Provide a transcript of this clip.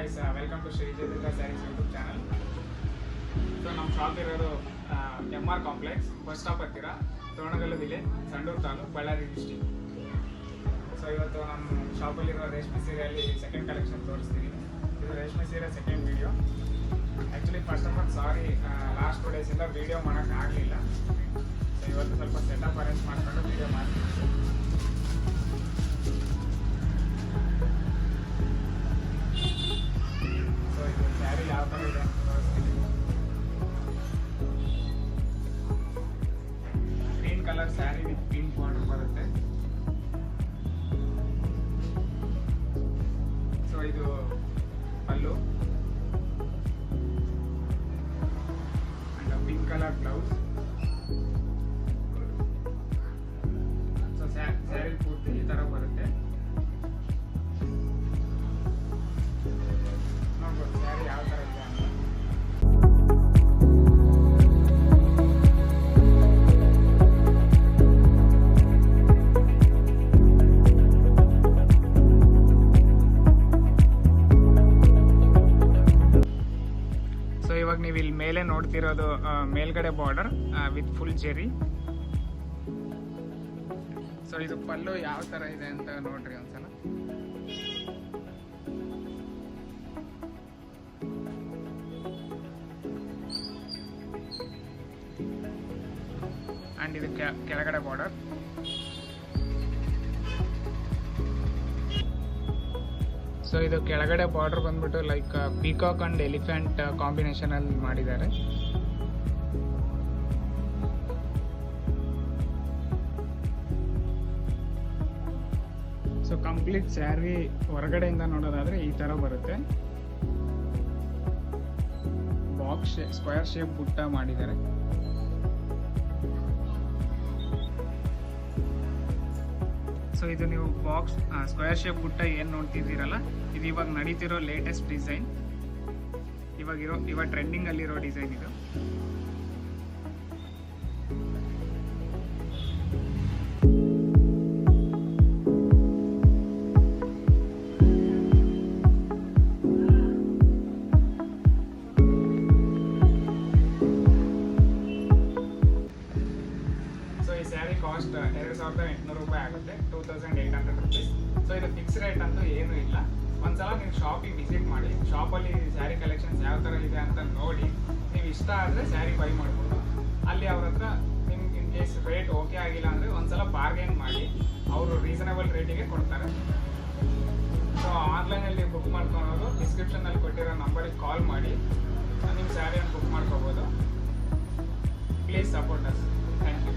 Guys, welcome to Shri Jayadurga Sarees YouTube channel. So ನಮ್ಮ shop ಇರೋದು MR complex bus stop ಹತ್ತಿರ, Toranagallu village, Sandur taluk, Bellary district. So ಇವತ್ತು ನಮ್ಮ ಶಾಪಲ್ಲಿರೋ ರೇಷ್ಮೆ ಸೀರೆಯಲ್ಲಿ ಸೆಕೆಂಡ್ ಕಲೆಕ್ಷನ್ ತೋರಿಸ್ತೀನಿ. ಇದು ರೇಷ್ಮೆ ಸೀರೆ second video. Actually first of all sorry, last 2 ಡೇಸಿಂದ ವೀಡಿಯೋ ಮಾಡೋಕ್ಕಾಗಲಿಲ್ಲ. ಸೊ ಇವತ್ತು ಸ್ವಲ್ಪ ಸೆಟಪ್ ಅರೇಂಜ್ ಮಾಡ್ಕೊಂಡು ವೀಡಿಯೋ ಮಾಡ್ತೀನಿ. ಸೊ ಇದು ಸ್ಯಾರಿ ಯಾವ ಥರ ಇದೆ ಅಂತ ತೋರಿಸ್ತೀನಿ. Green colour sari with pink border ಬರುತ್ತೆ. ಸೊ ಇದು ಪಲ್ಲು and pink colour blouse. So sari ಪೂರ್ತಿ ಈ ಥರ ಬರುತ್ತೆ. ನೋಡ್ಬೋದು ಸ್ಯಾರಿ ಯಾವ ಥರ ಇದೆ ಅಂತ. ಸೊ ಇವಾಗ ನೀವು ಇಲ್ಲಿ ಮೇಲೆ ನೋಡ್ತಿರೋದು ಮೇಲ್ಗಡೆ border with full Jerry. So ಇದು ಪಲ್ಲು ಯಾವ ಥರ ಇದೆ ಅಂತ ನೋಡ್ರಿ ಒಂದ್ಸಲ. ಆ್ಯಂಡ್ ಇದು ಕೆಳಗಡೆ ಬಾರ್ಡರ್. ಸೊ ಇದು ಕೆಳಗಡೆ ಬಾರ್ಡರ್ ಬಂದ್ಬಿಟ್ಟು like peacock and elephant combination ಅಲ್ಲಿ ಮಾಡಿದ್ದಾರೆ. ಸೊ ಕಂಪ್ಲೀಟ್ ಸ್ಯಾರಿ ಹೊರಗಡೆಯಿಂದ ನೋಡೋದಾದ್ರೆ ಈ ತರ ಬರುತ್ತೆ. ಬಾಕ್ಸ್ ಸ್ಕ್ವೇರ್ ಶೇಪ್ ಬುಟ್ಟ ಮಾಡಿದ್ದಾರೆ. ಸೊ ಇದು ನೀವು ಬಾಕ್ಸ್ ಸ್ಕ್ವೇರ್ ಶೇಪ್ ಬುಟ್ಟ ಏನು ನೋಡ್ತಿದ್ದೀರಲ್ಲ, ಇದು ಇವಾಗ ನಡೀತಿರೋ ಲೇಟೆಸ್ಟ್ ಡಿಸೈನ್. ಇವಾಗ ಟ್ರೆಂಡಿಂಗ್ ಅಲ್ಲಿರೋ ಡಿಸೈನ್ ಇದು. ಸ್ಯಾರಿ ಕಾಸ್ಟ್ 2,800 ರೂಪಾಯಿ ಆಗುತ್ತೆ, 2,800 ರುಪೀಸ್. ಸೊ ಇದು ಫಿಕ್ಸ್ ರೇಟ್ ಅಂತೂ ಏನೂ ಇಲ್ಲ. ಒಂದ್ಸಲ ನೀವು ಶಾಪಿಗೆ ವಿಸಿಟ್ ಮಾಡಿ, ಶಾಪಲ್ಲಿ ಸ್ಯಾರಿ ಕಲೆಕ್ಷನ್ಸ್ ಯಾವ ಥರ ಇದೆ ಅಂತ ನೋಡಿ, ನೀವು ಇಷ್ಟ ಆದರೆ ಸ್ಯಾರಿ ಬೈ ಮಾಡ್ಬೋದು. ಅಲ್ಲಿ ಅವ್ರ ಹತ್ರ ನಿಮ್ಗೆ ಇನ್ ಕೇಸ್ ರೇಟ್ ಓಕೆ ಆಗಿಲ್ಲ ಅಂದರೆ ಒಂದ್ಸಲ ಬಾರ್ಗೇನ್ ಮಾಡಿ, ಅವರು ರೀಸನಬಲ್ ರೇಟಿಗೆ ಕೊಡ್ತಾರೆ. ಸೊ ಆನ್ಲೈನಲ್ಲಿ ಬುಕ್ ಮಾಡ್ಕೊಳೋದು, ಡಿಸ್ಕ್ರಿಪ್ಷನಲ್ಲಿ ಕೊಟ್ಟಿರೋ ನಂಬರಿಗೆ ಕಾಲ್ ಮಾಡಿ ನಿಮ್ಮ ಸ್ಯಾರಿಯನ್ನು ಬುಕ್ ಮಾಡ್ಕೋಬೋದು. Please support us. Thank you.